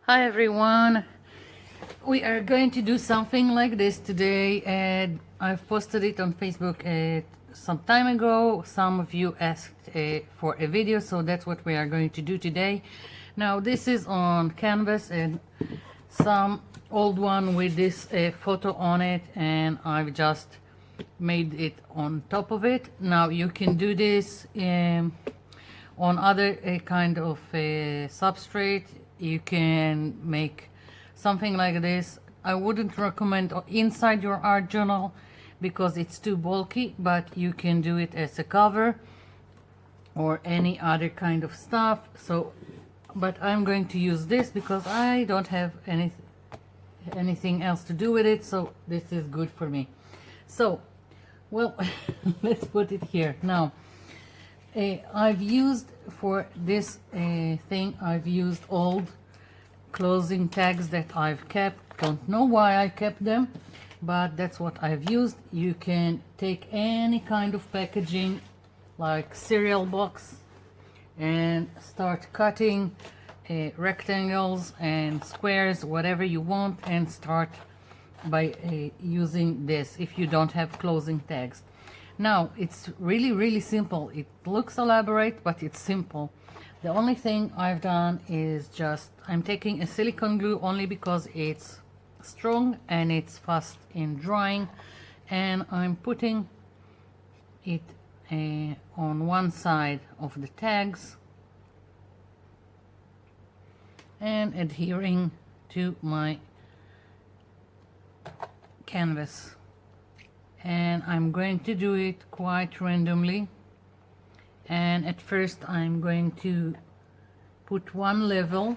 Hi everyone, we are going to do something like this today, and I've posted it on Facebook some time ago. Some of you asked for a video, so that's what we are going to do today. Now this is on canvas and some old one with this photo on it, and I've just made it on top of it. Now you can do this on other kind of substrate. You can make something like this. I wouldn't recommend inside your art journal because it's too bulky, but you can do it as a cover or any other kind of stuff. So but I'm going to use this because I don't have anything else to do with it, so this is good for me. So well, let's put it here now. I've used for this thing, I've used old closing tags that I've kept. Don't know why I kept them, but that's what I've used. You can take any kind of packaging like cereal box and start cutting rectangles and squares, whatever you want, and start by using this if you don't have closing tags. Now it's really simple. It looks elaborate, but it's simple. The only thing I've done is just I'm taking a silicone glue only because it's strong and it's fast in drying, and I'm putting it on one side of the tags and adhering to my canvas. And I'm going to do it quite randomly, and at first I'm going to put one level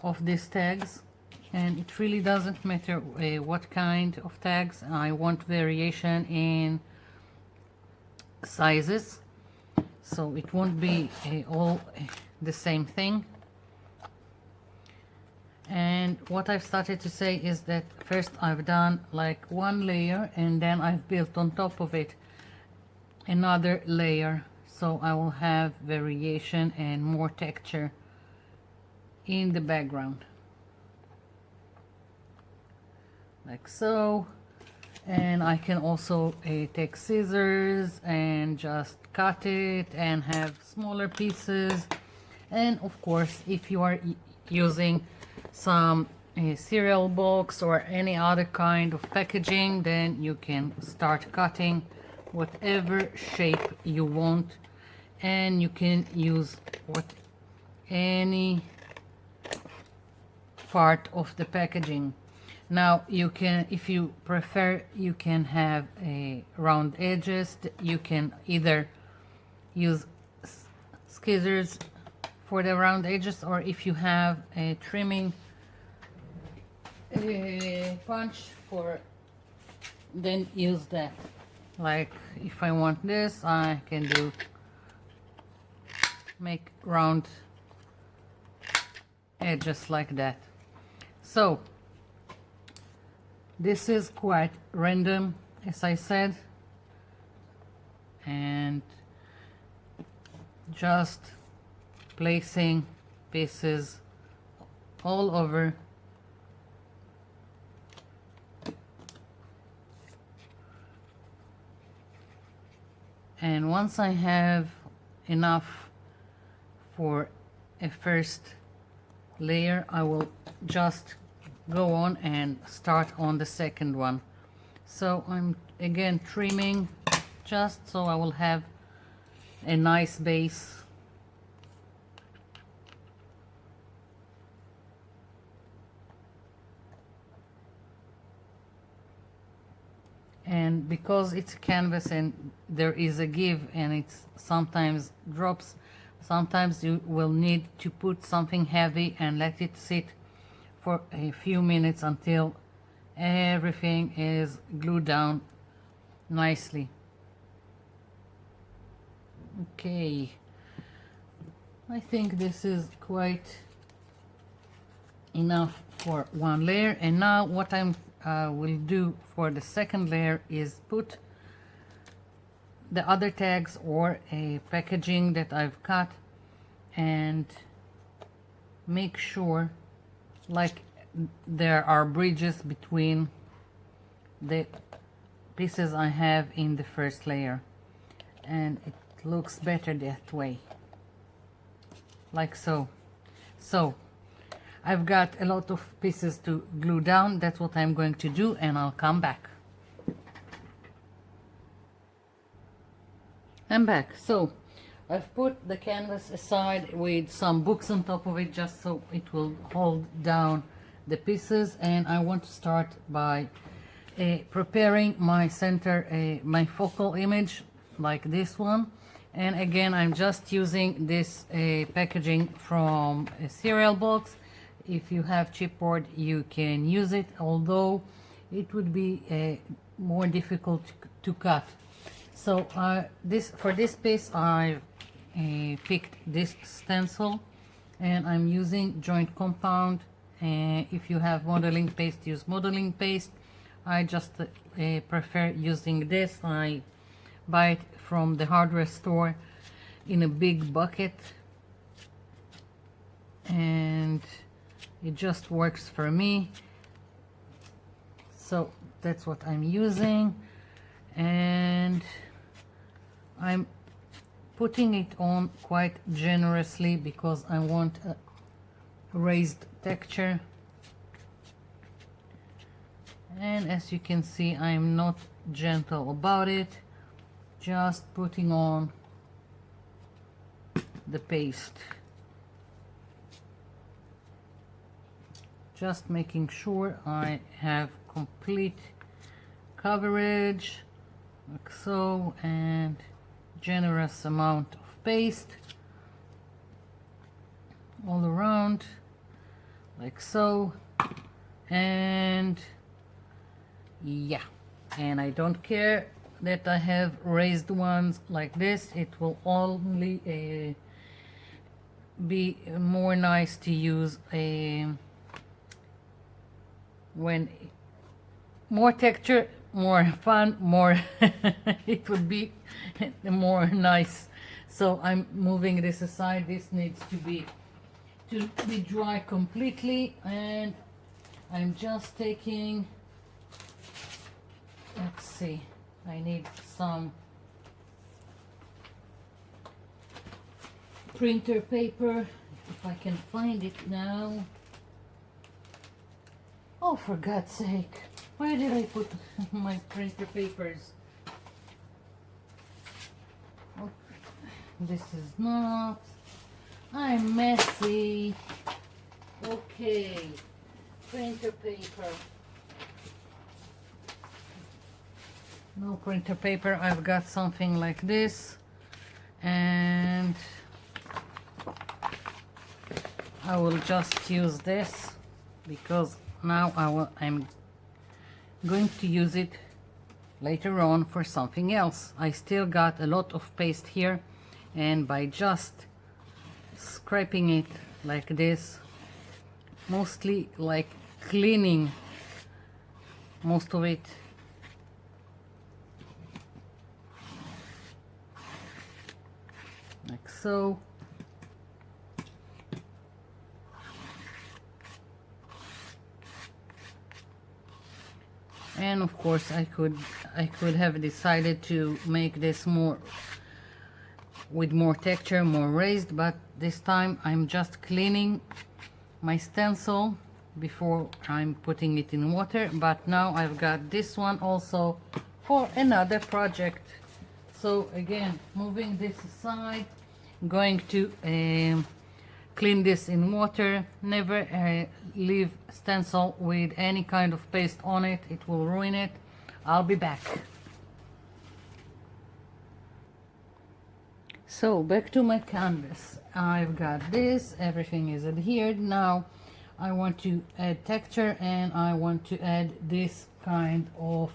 of these tags, and it really doesn't matter what kind of tags. I want variation in sizes, so it won't be all the same thing. And what I've started to say is that first I've done like one layer, and then I've built on top of it another layer, so I will have variation and more texture in the background, like so. And I can also take scissors and just cut it and have smaller pieces. And of course, if you are using some cereal box or any other kind of packaging, then you can start cutting whatever shape you want, and you can use any part of the packaging. Now you can, if you prefer, you can have a round edges. You can either use scissors for the round edges, or if you have a trimming punch for, then use that. Like if I want this, I can make round edges like that. So this is quite random, as I said, and just placing pieces all over. And once I have enough for a first layer, I will just go on and start on the second one. So I'm again trimming just so I will have a nice base. And because it's canvas and there is a give and it's sometimes drops, sometimes you will need to put something heavy and let it sit for a few minutes until everything is glued down nicely. Okay, I think this is quite enough for one layer. And now what I will do for the second layer is put the other tags or a packaging that I've cut and make sure like there are bridges between the pieces I have in the first layer, and it looks better that way, like so. So I've got a lot of pieces to glue down. That's what I'm going to do, and I'll come back. I'm back. So I've put the canvas aside with some books on top of it, just so it will hold down the pieces, and I want to start by preparing my center, my focal image, like this one. And again, I'm just using this packaging from a cereal box. If you have chipboard, you can use it, although it would be more difficult to cut. So for this piece, I picked this stencil, and I'm using joint compound. If you have modeling paste, use modeling paste. I just prefer using this. I buy it from the hardware store in a big bucket, and it just works for me. So that's what I'm using, and I'm putting it on quite generously because I want a raised texture. And as you can see, I'm not gentle about it, just putting on the paste, just making sure I have complete coverage, like so, and generous amount of paste all around, like so. And yeah, and I don't care that I have raised ones like this. It will only be more nice to use when more texture, more fun, more it would be more nice. So I'm moving this aside. This needs to be dry completely, and I'm just taking, let's see, I need some printer paper, if I can find it now. Oh, for God's sake, where did I put my printer papers? Oh, this is not, I'm messy. Okay, printer paper. No printer paper. I've got something like this, and I will just use this because now I'm going to use it later on for something else. I still got a lot of paste here, and by just scraping it like this, mostly like cleaning most of it, like so. And of course I could have decided to make this more with more texture, more raised, but this time I'm just cleaning my stencil before I'm putting it in water. But now I've got this one also for another project. So again, moving this aside, going to clean this in water. Never leave stencil with any kind of paste on it, it will ruin it. I'll be back. So back to my canvas. I've got this, everything is adhered. Now I want to add texture, and I want to add this kind of,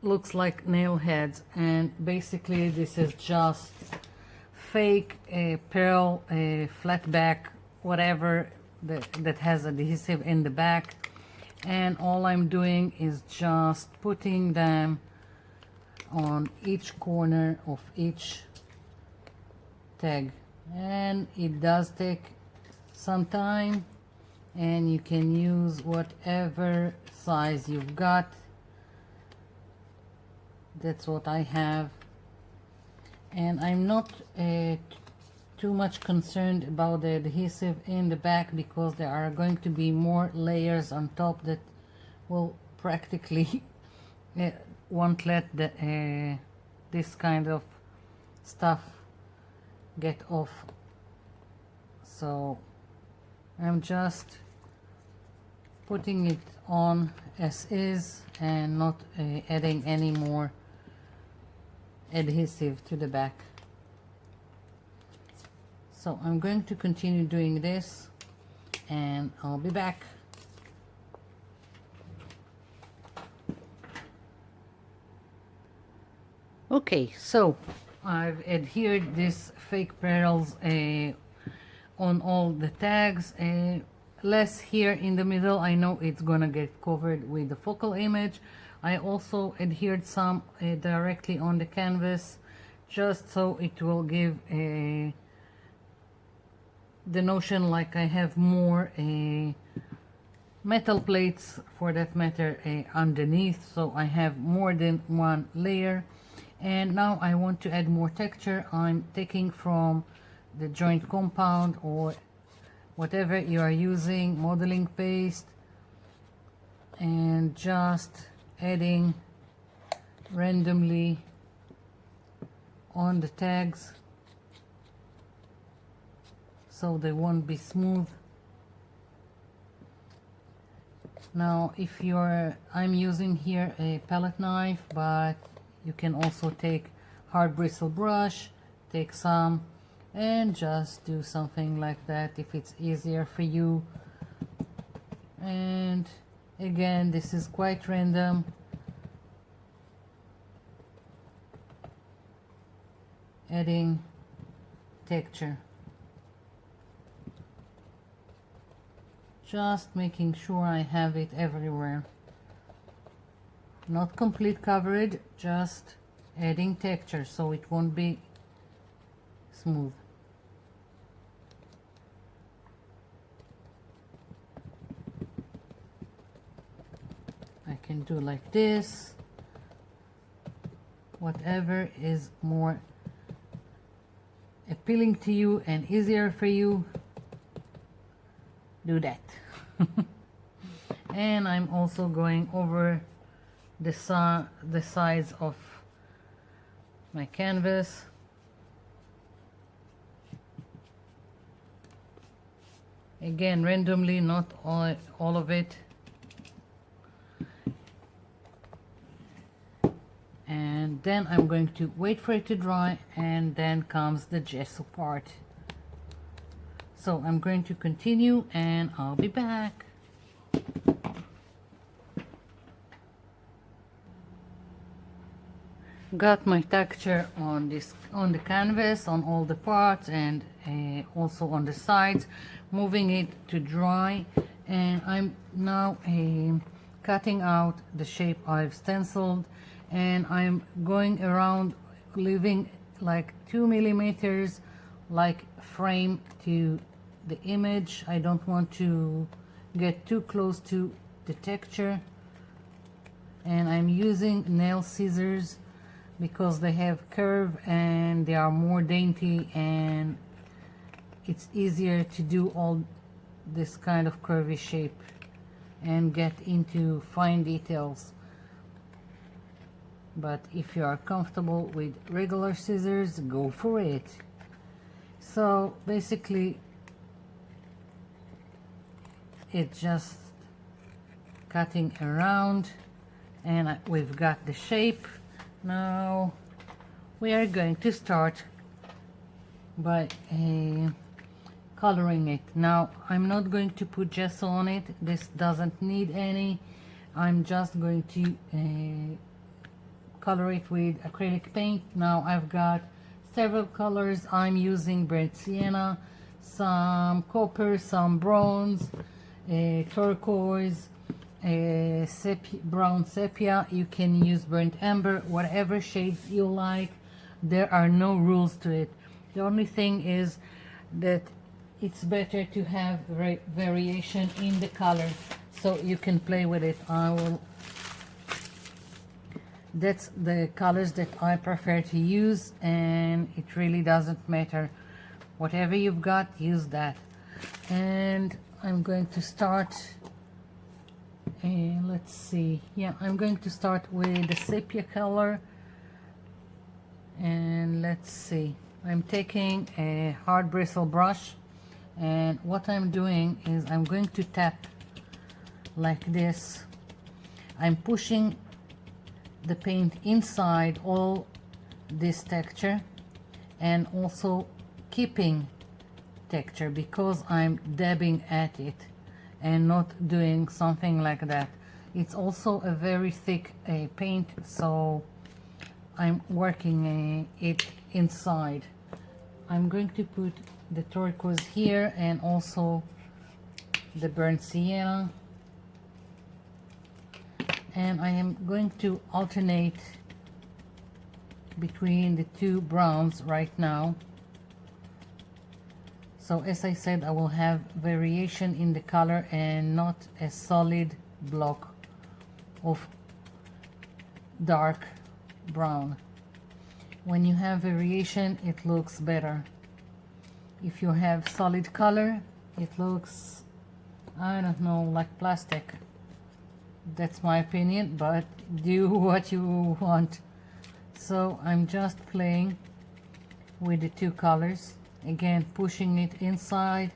looks like nail heads, and basically this is just fake pearl, flat back, whatever that has adhesive in the back, and all I'm doing is just putting them on each corner of each tag, and it does take some time, and you can use whatever size you've got. That's what I have, and I'm not too much concerned about the adhesive in the back because there are going to be more layers on top that will practically won't let the this kind of stuff get off. So I'm just putting it on as is and not adding any more adhesive to the back. So I'm going to continue doing this and I'll be back. Okay, so I've adhered this fake petals on all the tags, less here in the middle. I know it's gonna get covered with the focal image. I also adhered some directly on the canvas, just so it will give the notion like I have more metal plates, for that matter, underneath, so I have more than one layer. And now I want to add more texture. I'm taking from the joint compound or whatever you are using, modeling paste, and just adding randomly on the tags so they won't be smooth. Now if I'm using here a palette knife, but you can also take hard bristle brush, take some and just do something like that if it's easier for you. And again, this is quite random. Adding texture. Just making sure I have it everywhere. Not complete coverage, just adding texture so it won't be smooth. I can do like this. Whatever is more appealing to you and easier for you, do that. And I'm also going over the sides of my canvas. Again, randomly, not all of it. And then I'm going to wait for it to dry, and then comes the gesso part. So I'm going to continue and I'll be back. Got my texture on the canvas, on all the parts, and also on the sides, moving it to dry. And I'm now cutting out the shape I've stenciled, and I'm going around, leaving like 2 millimeters like frame to the image. I don't want to get too close to the texture, and I'm using nail scissors because they have curve and they are more dainty, and it's easier to do all this kind of curvy shape and get into fine details. But if you are comfortable with regular scissors, go for it. So basically it's just cutting around, and we've got the shape. Now we are going to start by coloring it. Now I'm not going to put gesso on it, this doesn't need any. I'm just going to color it with acrylic paint. Now I've got several colors. I'm using burnt sienna, some copper, some bronze, turquoise, brown sepia. You can use burnt amber, whatever shades you like. There are no rules to it. The only thing is that it's better to have variation in the color so you can play with it. That's the colors that I prefer to use, and it really doesn't matter. Whatever you've got, use that. And I'm going to start, let's see, yeah, I'm going to start with the sepia color. And let's see, I'm taking a hard bristle brush, and what I'm doing is I'm going to tap like this. I'm pushing the paint inside all this texture and also keeping texture, because I'm dabbing at it and not doing something like that. It's also a very thick paint, so I'm working it inside. I'm going to put the turquoise here and also the burnt sienna, and I am going to alternate between the two browns right now. So as I said, I will have variation in the color and not a solid block of dark brown. When you have variation, it looks better. If you have solid color, it looks, I don't know, like plastic. That's my opinion, but do what you want. So I'm just playing with the two colors, again pushing it inside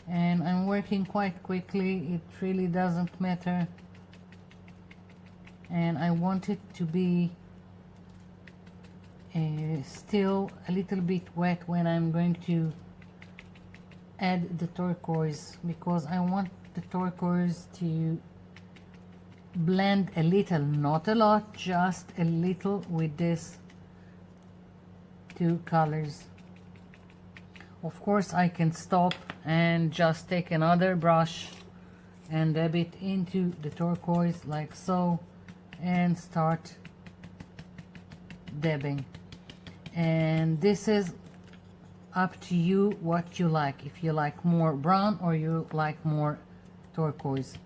and I'm working quite quickly. It really doesn't matter, and I want it to be still a little bit wet when I'm going to add the turquoise, because I want the turquoise to blend a little, not a lot, just a little with these two colors. Of course I can stop and just take another brush and dab it into the turquoise like so and start dabbing. And this is up to you what you like, if you like more brown or you like more turquoise.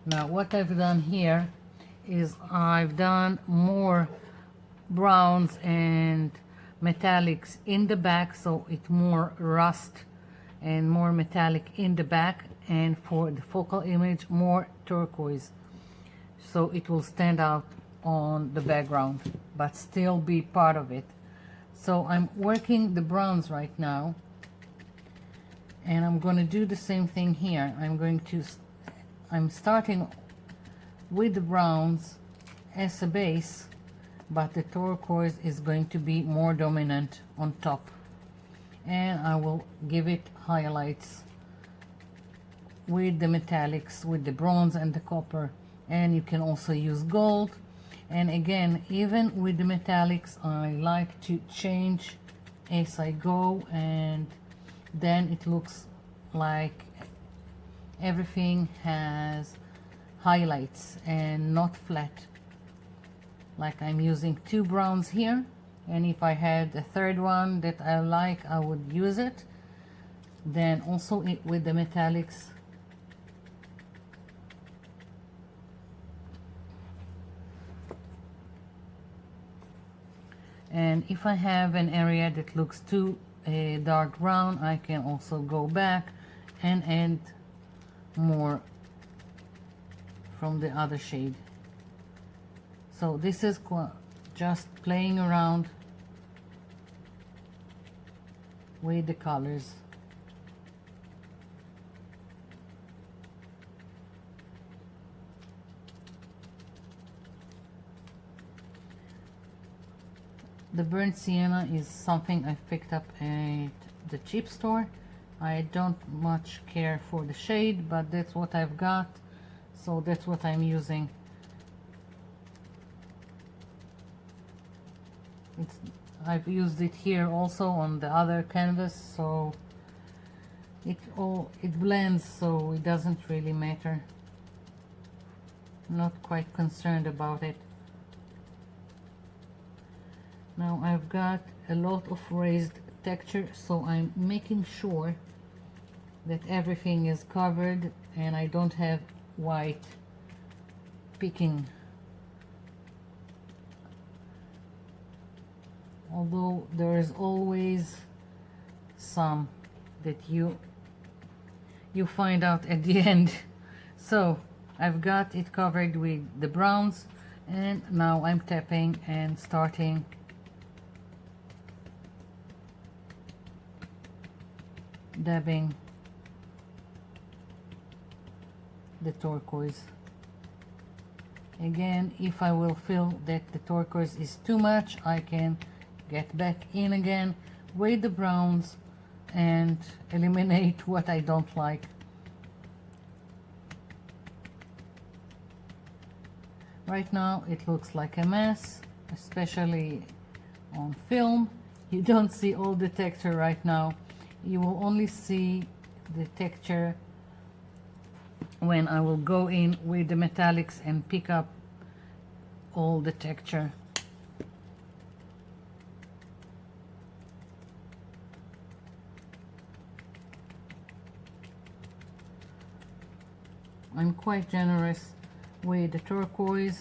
Now what I've done here is I've done more browns and metallics in the back, so it's more rust and more metallic in the back, and for the focal image more turquoise, so it will stand out on the background but still be part of it. So I'm working the browns right now, and I'm going to do the same thing here. I'm starting with the browns as a base, but the turquoise is going to be more dominant on top, and I will give it highlights with the metallics, with the bronze and the copper, and you can also use gold. And again, even with the metallics, I like to change as I go, and then it looks like everything has highlights and not flat. Like I'm using two browns here, and if I had a third one that I like, I would use it. Then also with the metallics, and if I have an area that looks too dark brown, I can also go back and add more from the other shade. So this is just playing around with the colors. The burnt sienna is something I've picked up at the cheap store. I don't much care for the shade, but that's what I've got, so that's what I'm using. I've used it here also on the other canvas, so it blends, so it doesn't really matter. I'm not quite concerned about it. Now I've got a lot of raised texture, so I'm making sure that everything is covered and I don't have white picking. Although there is always some that you find out at the end. So I've got it covered with the browns, and now I'm tapping and starting dabbing the turquoise. Again, if I will feel that the turquoise is too much, I can get back in again with the browns and eliminate what I don't like. Right now it looks like a mess, especially on film. You don't see all the texture right now. You will only see the texture when I will go in with the metallics and pick up all the texture. I'm quite generous with the turquoise.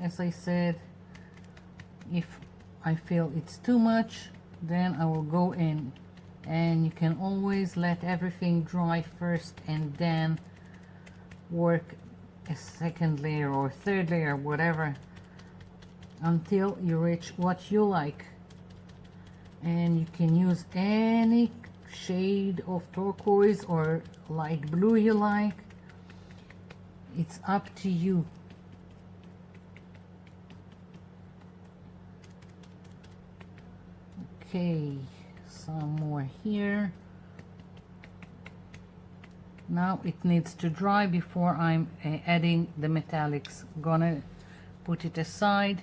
As I said, if I feel it's too much, then I will go in, and you can always let everything dry first and then work a second layer or third layer, whatever, until you reach what you like. And you can use any shade of turquoise or light blue you like. It's up to you. Okay, some more here. Now it needs to dry before I'm adding the metallics. Gonna put it aside,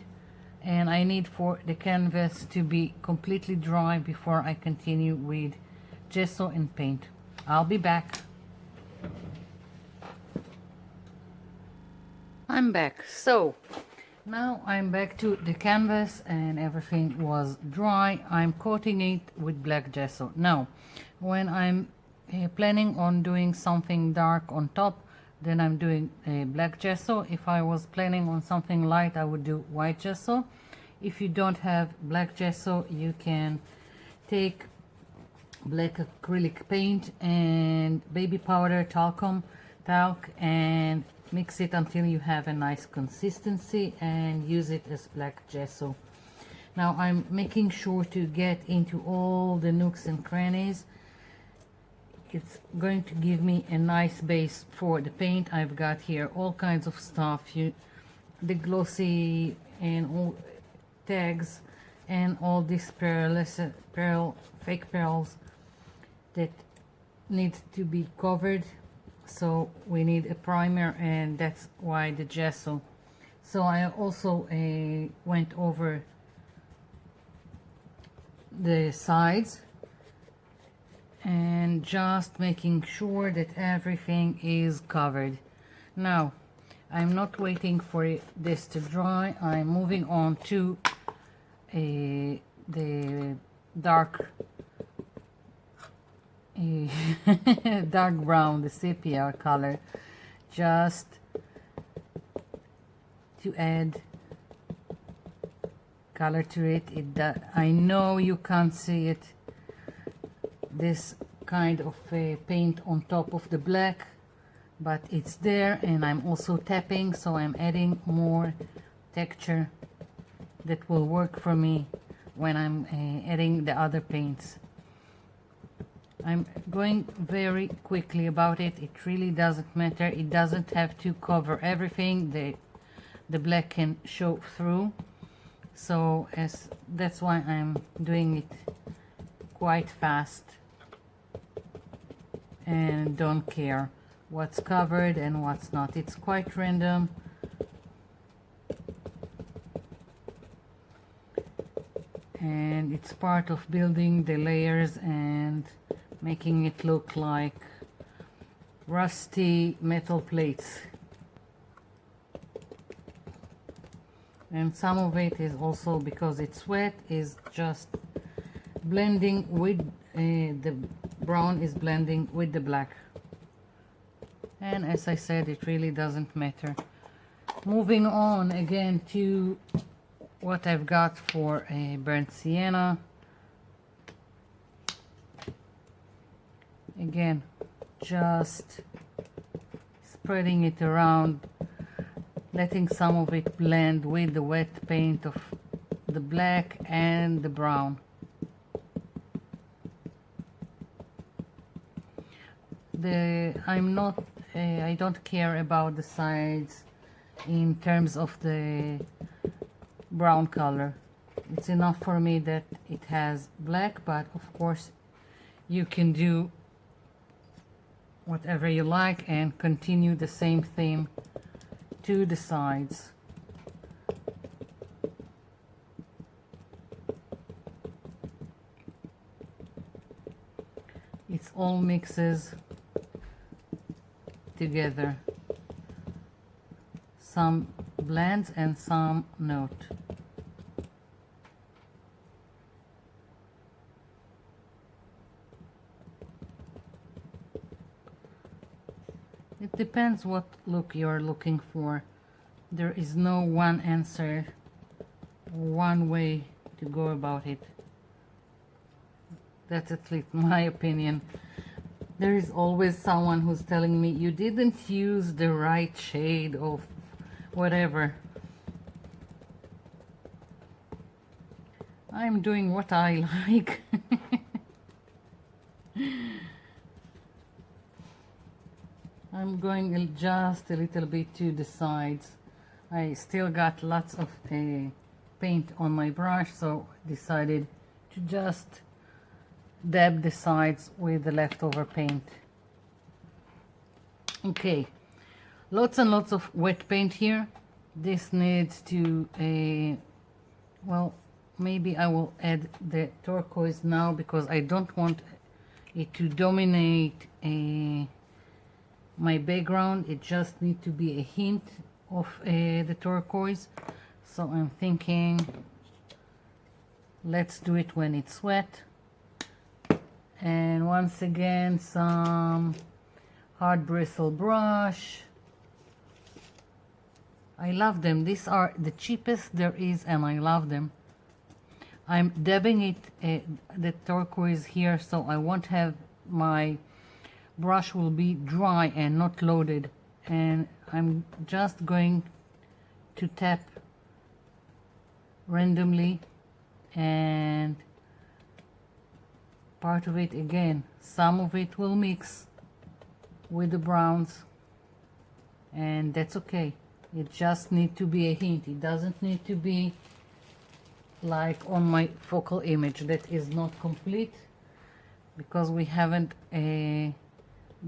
and I need for the canvas to be completely dry before I continue with gesso and paint. I'll be back. I'm back. So now I'm back to the canvas and everything was dry. I'm coating it with black gesso. Now when I'm planning on doing something dark on top, then I'm doing black gesso. If I was planning on something light, I would do white gesso. If you don't have black gesso, you can take black acrylic paint and baby powder, talc, and mix it until you have a nice consistency and use it as black gesso. Now I'm making sure to get into all the nooks and crannies. It's going to give me a nice base for the paint. I've got here all kinds of stuff, the glossy and all tags and all these fake pearls that need to be covered. So we need a primer, and that's why the gesso. So I also went over the sides and just making sure that everything is covered. Now I'm not waiting for this to dry. I'm moving on to the dark dark brown, the sepia color, just to add color to it. I know you can't see it, this kind of paint on top of the black, but it's there, and I'm also tapping, so I'm adding more texture that will work for me when I'm adding the other paints. I'm going very quickly about it. It really doesn't matter. It doesn't have to cover everything. The black can show through, so that's why I'm doing it quite fast and don't care what's covered and what's not. It's quite random. And it's part of building the layers and making it look like rusty metal plates. and some of it is also, because it's wet, is just blending with the brown is blending with the black. And as I said, it really doesn't matter. Moving on again to what I've got for a burnt sienna. Again, just spreading it around, letting some of it blend with the wet paint of the black and the brown. I don't care about the sides in terms of the brown color. It's enough for me that it has black, but of course you can do whatever you like and continue the same theme to the sides. It's all mixes together, some blends and some note. It depends what look you're looking for. There is no one answer, one way to go about it. That's at least my opinion. There is always someone who's telling me you didn't use the right shade of whatever. I'm doing what I like. I'm going just a little bit to the sides. I still got lots of paint on my brush, so decided to just dab the sides with the leftover paint. Okay, lots and lots of wet paint here. This needs to well, maybe I will add the turquoise now because I don't want it to dominate my background. It just needs to be a hint of the turquoise. So I'm thinking let's do it when it's wet. And once again, some hard bristle brush. I love them. These are the cheapest there is and I love them. I'm dabbing it, the turquoise here, so I won't have, my brush will be dry and not loaded. And I'm just going to tap randomly, and part of it again, some of it will mix with the browns, and that's okay. It just needs to be a hint. It doesn't need to be like on my focal image. That is not complete because we haven't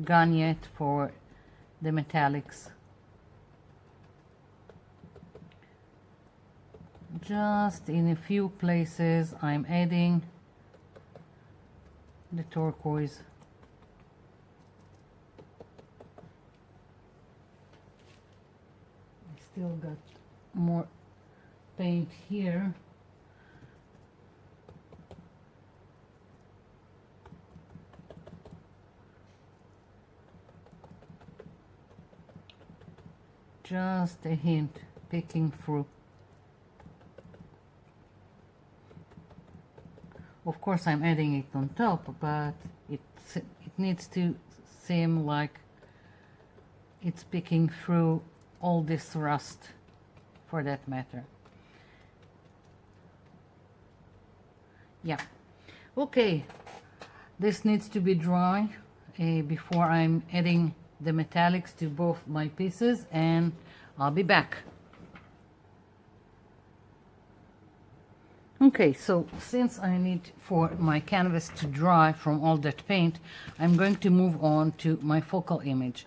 gone yet for the metallics. Just in a few places I'm adding the turquoise. I still got more paint here. Just a hint, picking through. Of course I'm adding it on top, but it needs to seem like it's picking through all this rust, for that matter. Yeah, okay, this needs to be dry before I'm adding the metallics to both my pieces, and I'll be back. Okay, so since I need for my canvas to dry from all that paint, I'm going to move on to my focal image.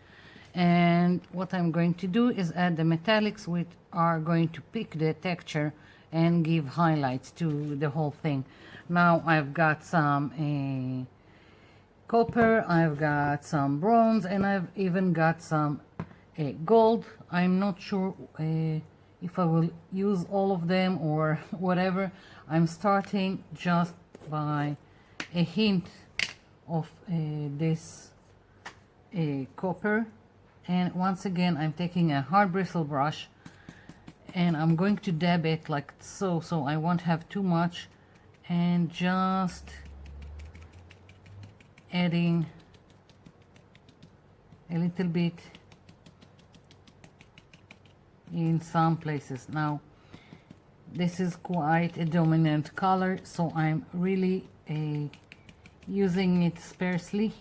And what I'm going to do is add the metallics, which are going to pick the texture and give highlights to the whole thing. Now I've got some copper, I've got some bronze, and I've even got some gold. I'm not sure if if I will use all of them or whatever. I'm starting just by a hint of this copper, and once again I'm taking a hard bristle brush and I'm going to dab it like so, I won't have too much, and just adding a little bit in some places. Now this is quite a dominant color, so I'm really using it sparsely,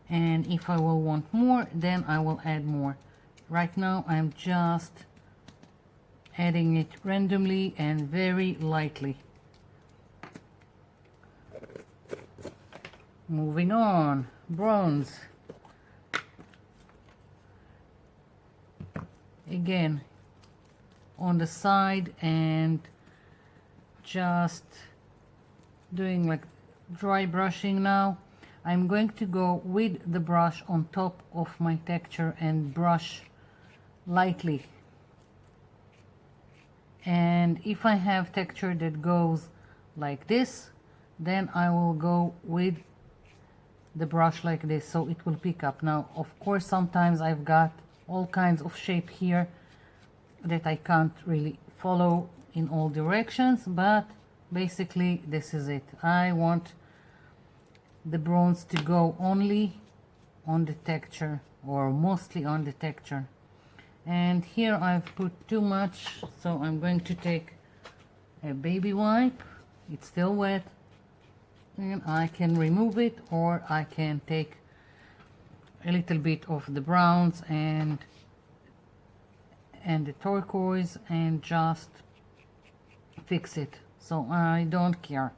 and if I will want more, then I will add more. Right now I'm just adding it randomly and very lightly. Moving on, bronze. Again on the side, and just doing like dry brushing. Now I'm going to go with the brush on top of my texture and brush lightly, and if I have texture that goes like this, then I will go with the brush like this, so it will pick up. Now of course sometimes I've got all kinds of shape here that I can't really follow in all directions, but basically this is it. I want the bronze to go only on the texture, or mostly on the texture, and here I've put too much, so I'm going to take a baby wipe. It's still wet, and I can remove it, or I can take a little bit of the browns and the turquoise and just fix it, so I don't care.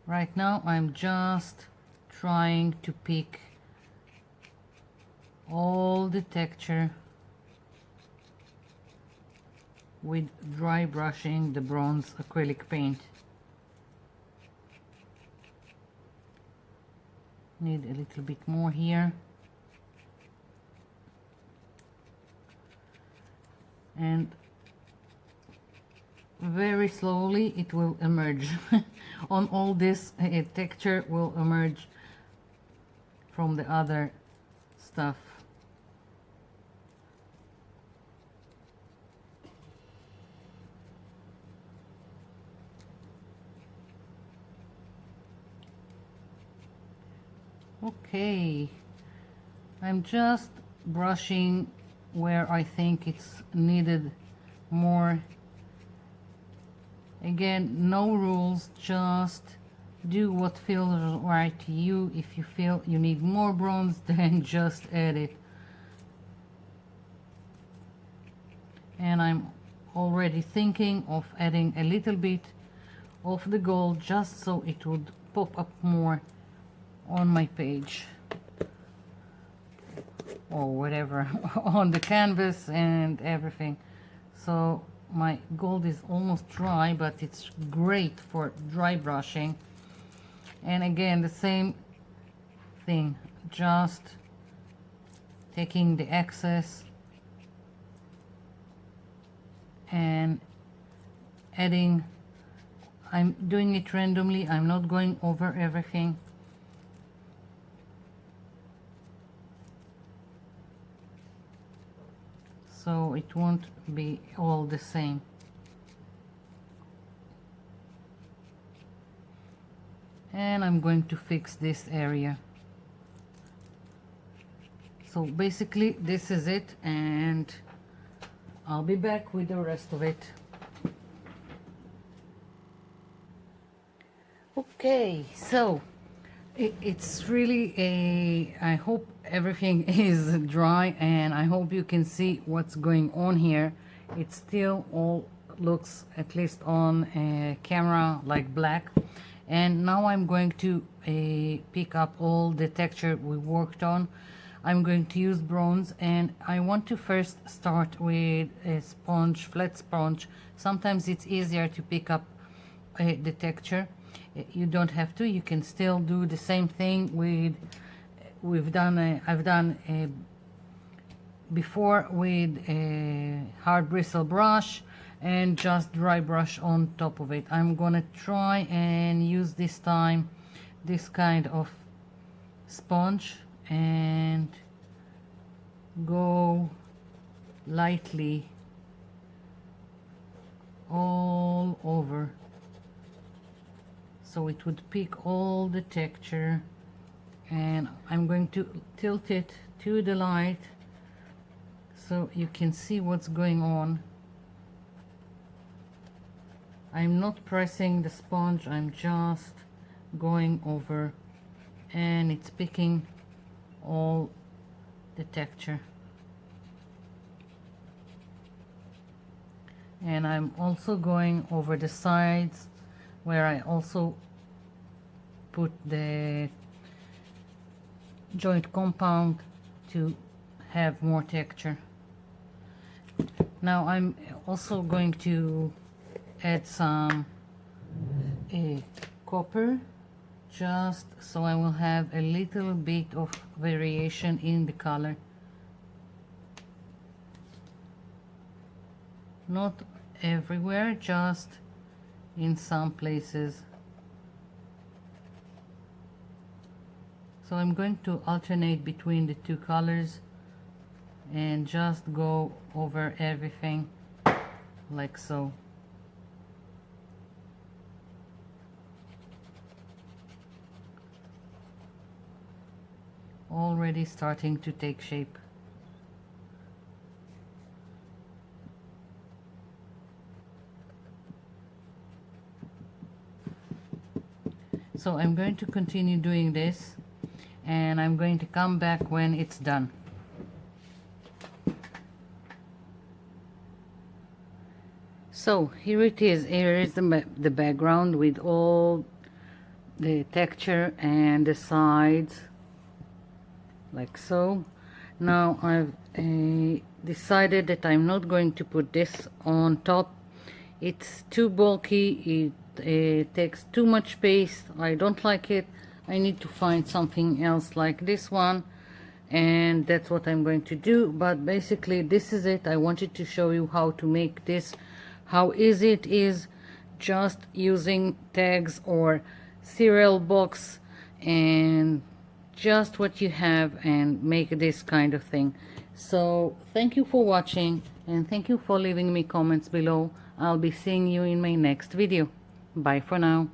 Right now I'm just trying to pick all the texture with dry brushing the bronze acrylic paint. Need a little bit more here, and very slowly it will emerge on all this texture will emerge from the other stuff. Okay, I'm just brushing where I think it's needed more. Again, no rules, just do what feels right to you. If you feel you need more bronze, then just add it. And I'm already thinking of adding a little bit of the gold, just so it would pop up more on my page or whatever on the canvas and everything. So my gold is almost dry, but it's great for dry brushing. And again, the same thing, just taking the excess and adding. I'm doing it randomly, I'm not going over everything. So it won't be all the same. And I'm going to fix this area. So basically this is it, and I'll be back with the rest of it. Okay, so it's really I hope everything is dry, and I hope you can see what's going on here. It still all looks, at least on a camera, like black. And now I'm going to pick up all the texture we worked on. I'm going to use bronze, and I want to first start with a sponge, flat sponge. Sometimes it's easier to pick up the texture. You don't have to, you can still do the same thing with I've done before with a hard bristle brush and just dry brush on top of it. I'm gonna try and use this time this kind of sponge and go lightly all over so it would pick all the texture, and I'm going to tilt it to the light so you can see what's going on. I'm not pressing the sponge, I'm just going over, and it's picking all the texture. And I'm also going over the sides where I also put the joint compound to have more texture. Now I'm also going to add some copper, just so I will have a little bit of variation in the color. Not everywhere, just in some places. So I'm going to alternate between the two colors and just go over everything like so. Already starting to take shape. So I'm going to continue doing this, and I'm going to come back when it's done. So here it is. Here is the background with all the texture and the sides like so. Now I've decided that I'm not going to put this on top. It's too bulky, it takes too much space. I don't like it. I need to find something else like this one, and that's what I'm going to do. But basically this is it. I wanted to show you how to make this, how easy it is, just using tags or cereal box and just what you have, and make this kind of thing. So thank you for watching, and thank you for leaving me comments below. I'll be seeing you in my next video. Bye for now.